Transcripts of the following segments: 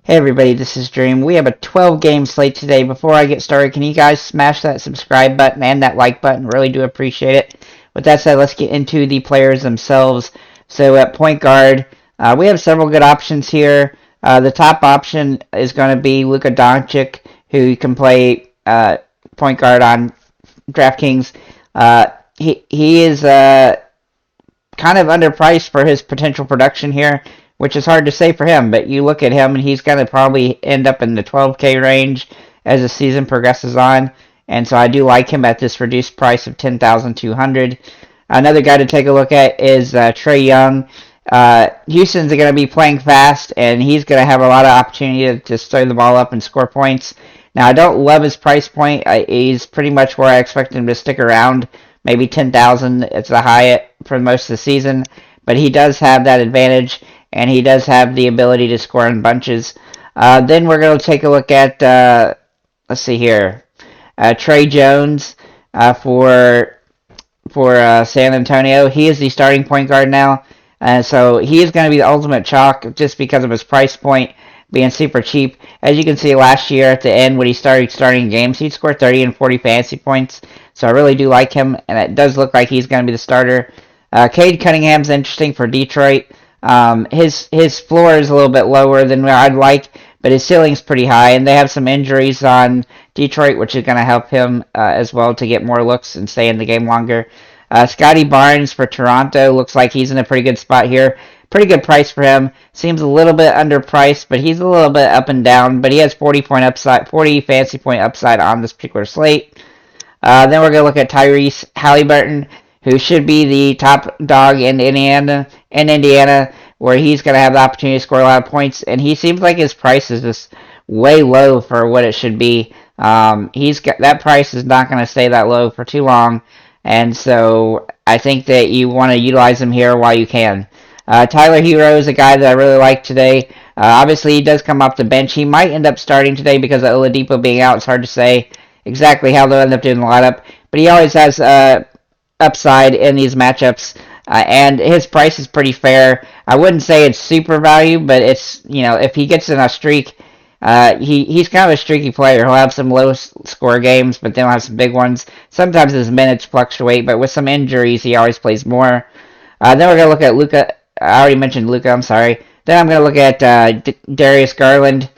Hey everybody, this is Dream. We have a 12 game slate today. Before I get started, can you guys smash that subscribe button and that like button? Really do appreciate it. With that said, let's get into the players themselves. So at point guard, we have several good options here. The top option is going to be Luka Doncic, who can play point guard on DraftKings. He is kind of underpriced for his potential production here, which is hard to say for him. But you look at him, and he's going to probably end up in the 12K range as the season progresses on. And so I do like him at this reduced price of 10,200. Another guy to take a look at is Trae Young. Houston's going to be playing fast, and he's going to have a lot of opportunity to just throw the ball up and score points. Now, I don't love his price point. He's pretty much where I expect him to stick around. Maybe 10,000. It's the high for most of the season. But he does have that advantage, and he does have the ability to score in bunches. Then we're going to take a look at, let's see here, Trey Jones for San Antonio. He is the starting point guard now. So he is going to be the ultimate chalk just because of his price point being super cheap. As you can see last year at the end when he started starting games, he'd score 30 and 40 fantasy points. So I really do like him, and it does look like he's going to be the starter. Cade Cunningham's interesting for Detroit. His floor is a little bit lower than where I'd like, but his ceiling's pretty high, and they have some injuries on Detroit, which is going to help him as well to get more looks and stay in the game longer. Scotty Barnes for Toronto looks like he's in a pretty good spot here. Pretty good price for him. Seems a little bit underpriced, but he's a little bit up and down. But he has 40 fantasy point upside on this particular slate. Then we're going to look at Tyrese Halliburton, who should be the top dog in Indiana, where he's going to have the opportunity to score a lot of points. And he seems like his price is just way low for what it should be. That price is not going to stay that low for too long. And so I think that you want to utilize him here while you can. Tyler Hero is a guy that I really like today. Obviously, he does come off the bench. He might end up starting today because of Oladipo being out. It's hard to say exactly how they'll end up doing the lineup. But he always has upside in these matchups. And his price is pretty fair. I wouldn't say it's super value, but it's, if he gets in a streak, he's kind of a streaky player. He'll have some low score games, but then he'll have some big ones. Sometimes his minutes fluctuate, but with some injuries, he always plays more. Then we're going to look at Luka. I already mentioned Luka, I'm sorry. Then I'm going to look at Darius Garland.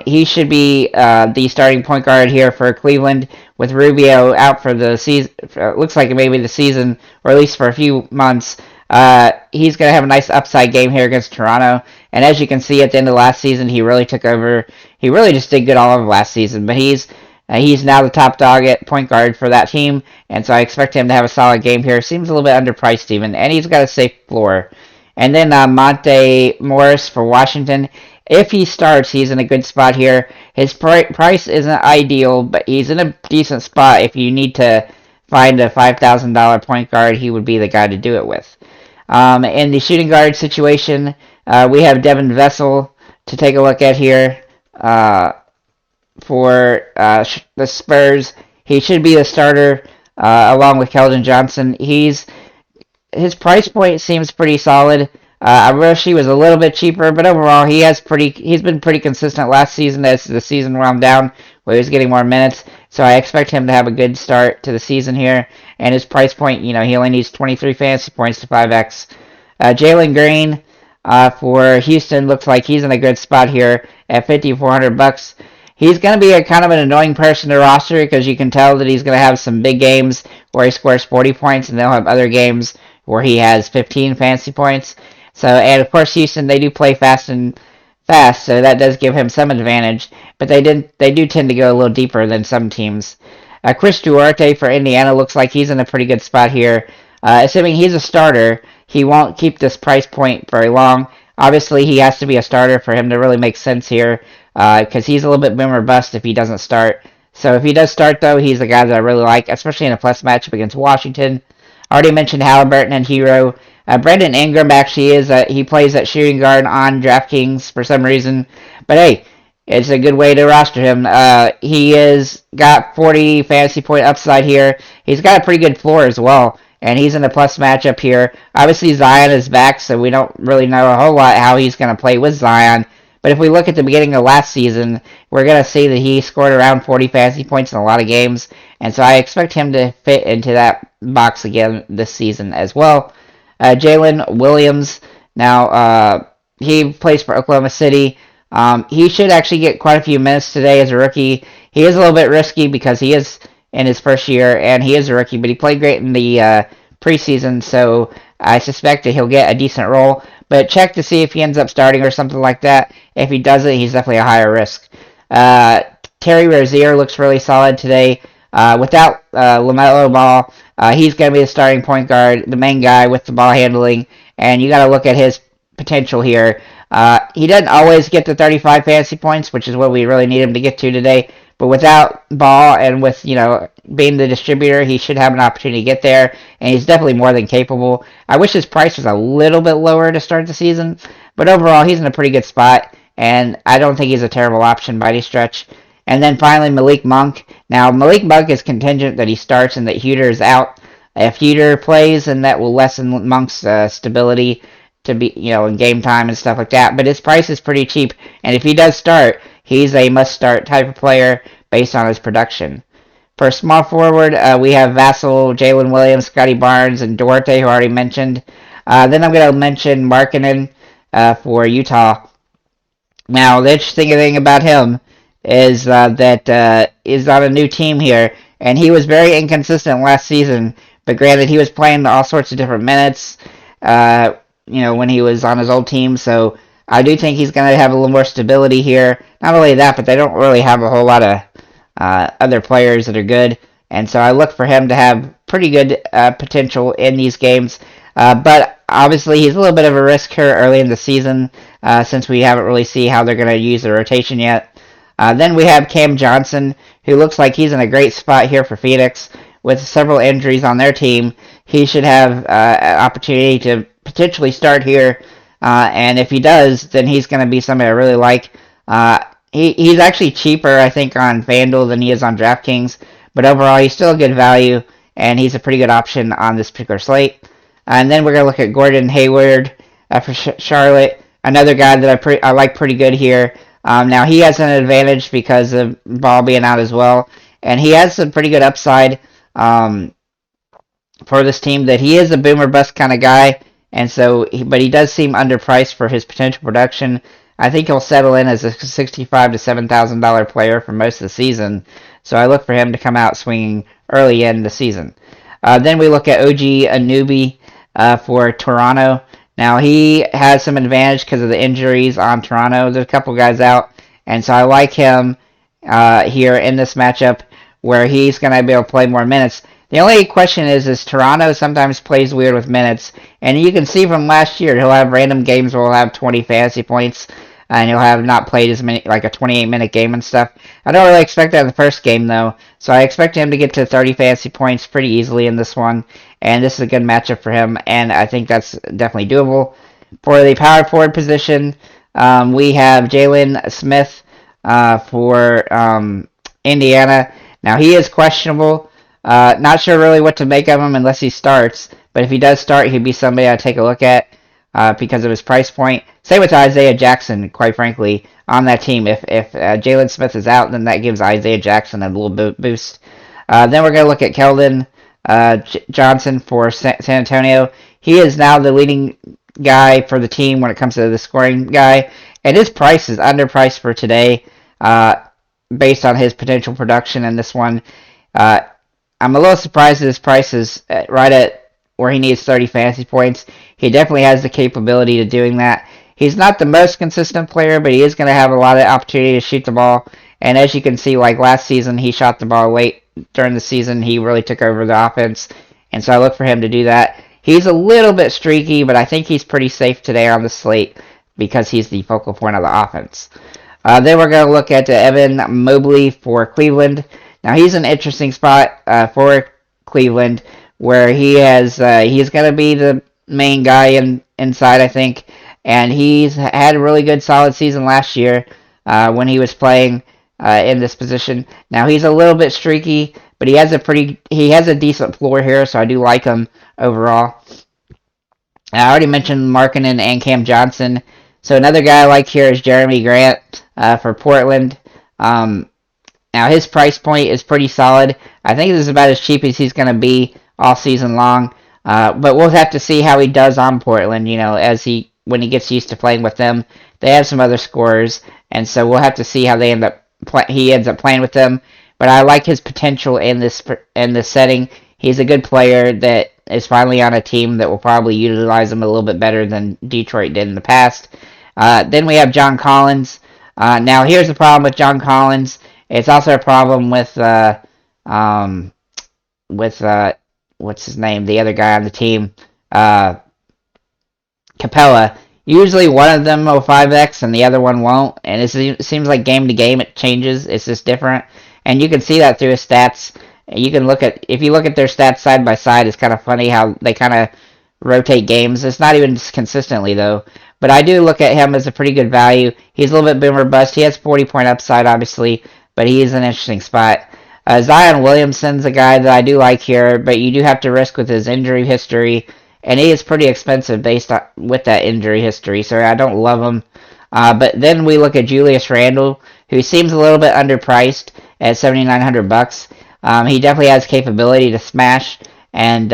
He should be the starting point guard here for Cleveland with Rubio out for the season. Looks like maybe the season, or at least for a few months. He's going to have a nice upside game here against Toronto. And as you can see at the end of last season, he really took over. He really just did good all over last season. But he's now the top dog at point guard for that team. And so I expect him to have a solid game here. Seems a little bit underpriced even. And he's got a safe floor. And then Monte Morris for Washington. If he starts, he's in a good spot here. His price isn't ideal, but he's in a decent spot. If you need to find a $5,000 point guard, he would be the guy to do it with. In the shooting guard situation, we have Devin Vessel to take a look at here for the Spurs. He should be the starter along with Keldon Johnson. His price point seems pretty solid. I wish he was a little bit cheaper, but overall he's been pretty consistent last season as the season wound down, where he was getting more minutes. So I expect him to have a good start to the season here. And his price point, he only needs 23 fantasy points to 5x. Jalen Green for Houston looks like he's in a good spot here at $5,400. He's going to be a kind of an annoying person to roster because you can tell that he's going to have some big games where he scores 40 points, and they'll have other games where he has 15 fantasy points. So, and of course, Houston, they do play fast, so that does give him some advantage. But they do tend to go a little deeper than some teams. Chris Duarte for Indiana looks like he's in a pretty good spot here. Assuming he's a starter, he won't keep this price point very long. Obviously, he has to be a starter for him to really make sense here, because he's a little bit boom or bust if he doesn't start. So if he does start, though, he's a guy that I really like, especially in a plus matchup against Washington. I already mentioned Halliburton and Hero. Brandon Ingram actually he plays at shooting guard on DraftKings for some reason. But hey, it's a good way to roster him. He has got 40 fantasy point upside here. He's got a pretty good floor as well. And he's in a plus matchup here. Obviously, Zion is back, so we don't really know a whole lot how he's going to play with Zion. But if we look at the beginning of last season, we're going to see that he scored around 40 fantasy points in a lot of games. And so I expect him to fit into that box again this season as well. Jalen Williams, now he plays for Oklahoma City. He should actually get quite a few minutes today as a rookie. He is a little bit risky because he is in his first year and he is a rookie, but he played great in the preseason, so I suspect that he'll get a decent role. But check to see if he ends up starting or something like that. If he doesn't, he's definitely a higher risk. Terry Rozier looks really solid today. Without LaMelo Ball, he's going to be the starting point guard, the main guy with the ball handling, and you got to look at his potential here. He doesn't always get the 35 fantasy points, which is what we really need him to get to today. But without Ball and with, being the distributor, he should have an opportunity to get there, and he's definitely more than capable. I wish his price was a little bit lower to start the season, but overall, he's in a pretty good spot, and I don't think he's a terrible option by any stretch. And then finally, Malik Monk. Now, Malik Monk is contingent that he starts and that Huter is out. If Huter plays, then that will lessen Monk's stability to be, in game time and stuff like that. But his price is pretty cheap, and if he does start, he's a must-start type of player based on his production. For small forward, we have Vassell, Jalen Williams, Scotty Barnes, and Duarte, who I already mentioned. Then I'm going to mention Markkanen for Utah. Now, the interesting thing about him is that is on a new team here, and he was very inconsistent last season. But granted, he was playing all sorts of different minutes, when he was on his old team. So I do think he's going to have a little more stability here. Not only that, but they don't really have a whole lot of other players that are good, and so I look for him to have pretty good potential in these games. But obviously, he's a little bit of a risk here early in the season since we haven't really seen how they're going to use the rotation yet. Then we have Cam Johnson, who looks like he's in a great spot here for Phoenix. With several injuries on their team, he should have an opportunity to potentially start here. And if he does, then he's going to be somebody I really like. He's actually cheaper, I think, on FanDuel than he is on DraftKings. But overall, he's still a good value, and he's a pretty good option on this particular slate. And then we're going to look at Gordon Hayward for Charlotte, another guy that I like pretty good here. Now, he has an advantage because of Ball being out as well. And he has some pretty good upside for this team, that he is a boomer bust kind of guy. And so, but he does seem underpriced for his potential production. I think he'll settle in as a $6,500 to $7,000 player for most of the season. So I look for him to come out swinging early in the season. Then we look at OG Anunoby for Toronto. Now, he has some advantage because of the injuries on Toronto. There's a couple guys out, and so I like him here in this matchup where he's going to be able to play more minutes. The only question is Toronto sometimes plays weird with minutes, and you can see from last year he'll have random games where he'll have 20 fantasy points, and he'll have not played as many, like a 28-minute game and stuff. I don't really expect that in the first game, though, so I expect him to get to 30 fantasy points pretty easily in this one, and this is a good matchup for him, and I think that's definitely doable. For the power forward position, we have Jalen Smith for Indiana. Now, he is questionable. Not sure really what to make of him unless he starts, but if he does start, he'd be somebody I'd take a look at because of his price point. Same with Isaiah Jackson, quite frankly, on that team. If Jalen Smith is out, then that gives Isaiah Jackson a little boost. Then we're going to look at Keldon Johnson for San Antonio. He is now the leading guy for the team when it comes to the scoring guy, and his price is underpriced for today based on his potential production in this one. I'm a little surprised that his price is right at where he needs 30 fantasy points. He definitely has the capability of doing that. He's not the most consistent player, but he is going to have a lot of opportunity to shoot the ball. And as you can see, like last season, he shot the ball late during the season. He really took over the offense. And so I look for him to do that. He's a little bit streaky, but I think he's pretty safe today on the slate because he's the focal point of the offense. Then we're going to look at Evan Mobley for Cleveland. Now, he's an interesting spot for Cleveland where he's going to be the main guy inside, I think. And he's had a really good, solid season last year when he was playing in this position. Now, he's a little bit streaky, but he has a decent floor here, so I do like him overall. I already mentioned Markkanen and Cam Johnson. So another guy I like here is Jeremy Grant for Portland. Um, Now his price point is pretty solid. I think this is about as cheap as he's going to be all season long. But we'll have to see how he does on Portland. As when he gets used to playing with them, they have some other scorers, and so we'll have to see how he ends up playing with them. But I like his potential in this setting. He's a good player that is finally on a team that will probably utilize him a little bit better than Detroit did in the past. Then we have John Collins. Now here's the problem with John Collins. It's also a problem um, with what's his name, the other guy on the team, uh, Capella. Usually one of them will 5x and the other one won't, and it seems like game to game it changes. It's just different, and you can see that through his stats. If you look at their stats side by side, it's kind of funny how they kind of rotate games. It's not even consistently though, but I do look at him as a pretty good value. He's a little bit boomer bust. He has 40-point upside, obviously, but he is an interesting spot. Zion Williamson's a guy that I do like here, but you do have to risk with his injury history, and he is pretty expensive with that injury history, so I don't love him. But then we look at Julius Randle, who seems a little bit underpriced at $7,900. He definitely has capability to smash, and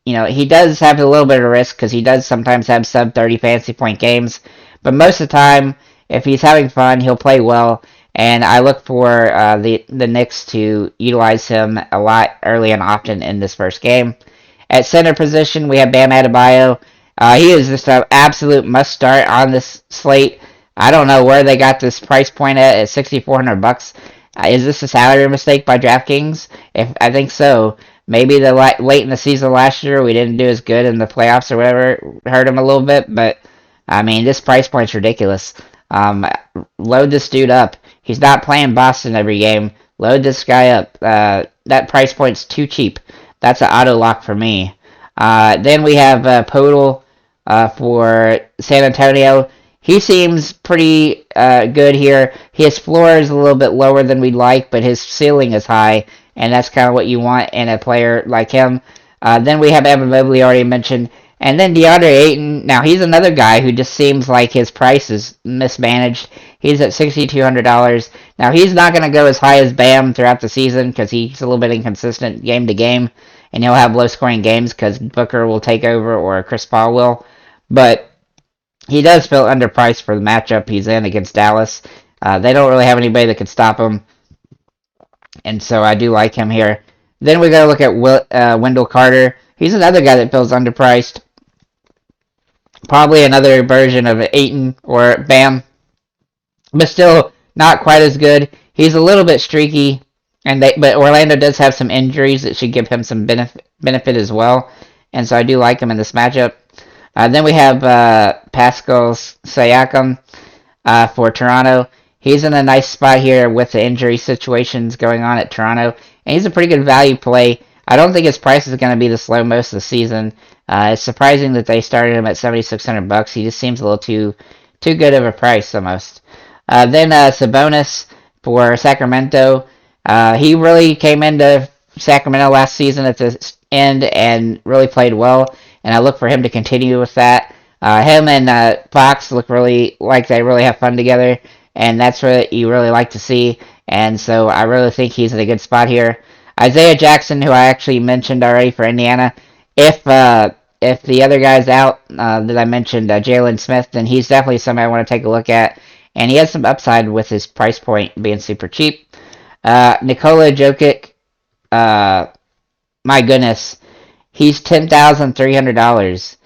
he does have a little bit of risk because he does sometimes have sub 30 fantasy point games, but most of the time, if he's having fun, he'll play well. And I look for the Knicks to utilize him a lot early and often in this first game. At center position, we have Bam Adebayo. He is just an absolute must-start on this slate. I don't know where they got this price point at $6,400. Is this a salary mistake by DraftKings? I think so. Maybe late in the season last year we didn't do as good in the playoffs or whatever, hurt him a little bit. But I mean, this price point's ridiculous. Load this dude up. He's not playing Boston every game. Load this guy up. That price point's too cheap. That's an auto lock for me. Then we have Podol for San Antonio. He seems pretty good here. His floor is a little bit lower than we'd like, but his ceiling is high, and that's kind of what you want in a player like him. Then we have Evan Mobley, already mentioned. And then DeAndre Ayton, now he's another guy who just seems like his price is mismanaged. He's at $6,200. Now he's not going to go as high as Bam throughout the season because he's a little bit inconsistent game to game, and he'll have low-scoring games because Booker will take over or Chris Paul will. But he does feel underpriced for the matchup he's in against Dallas. They don't really have anybody that can stop him, and so I do like him here. Then we got to look at Wendell Carter. He's another guy that feels underpriced. Probably another version of Ayton or Bam, but still not quite as good. He's a little bit streaky, but Orlando does have some injuries that should give him some benefit as well, and so I do like him in this matchup. Then we have Pascal Siakam for Toronto. He's in a nice spot here with the injury situations going on at Toronto, and he's a pretty good value play. I don't think his price is going to be this low most of the season. It's surprising that they started him at $7,600. He just seems a little too good of a price almost. Then Sabonis for Sacramento. He really came into Sacramento last season at the end and really played well, and I look for him to continue with that. Him and Fox look really like they really have fun together, and that's what you really like to see, and so I really think he's in a good spot here. Isaiah Jackson, who I actually mentioned already for Indiana, if the other guy's out that I mentioned, Jalen Smith, then he's definitely somebody I want to take a look at, and he has some upside with his price point being super cheap. Nikola Jokic, my goodness, he's $10,300.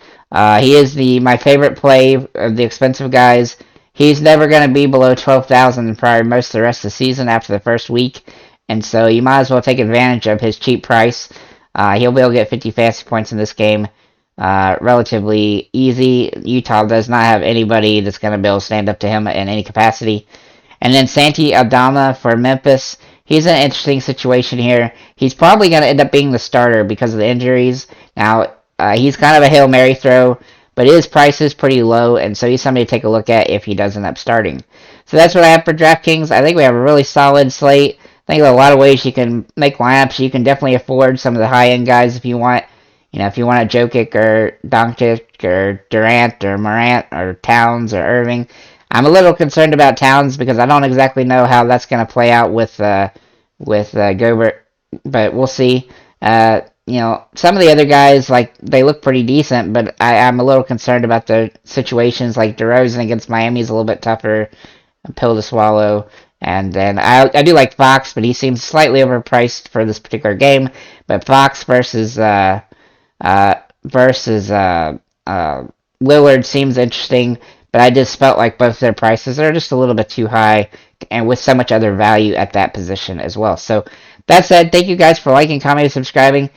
He is my favorite play of the expensive guys. He's never going to be below $12,000 probably most of the rest of the season after the first week. And so you might as well take advantage of his cheap price. He'll be able to get 50 fantasy points in this game relatively easy. Utah does not have anybody that's going to be able to stand up to him in any capacity. And then Santi Aldama for Memphis. He's in an interesting situation here. He's probably going to end up being the starter because of the injuries. Now, he's kind of a Hail Mary throw, but his price is pretty low, and so he's somebody to take a look at if he does end up starting. So that's what I have for DraftKings. I think we have a really solid slate. I think there are a lot of ways you can make lineups. You can definitely afford some of the high-end guys if you want. if you want Jokic or Doncic or Durant or Morant or Towns or Irving, I'm a little concerned about Towns because I don't exactly know how that's going to play out with Gobert, but we'll see. Some of the other guys they look pretty decent, but I'm a little concerned about the situations. Like DeRozan against Miami is a little bit tougher pill to swallow. And then I do like Fox, but he seems slightly overpriced for this particular game. But Fox versus Lillard seems interesting, but I just felt like both their prices are just a little bit too high, and with so much other value at that position as well. So that said, thank you guys for liking, commenting, subscribing.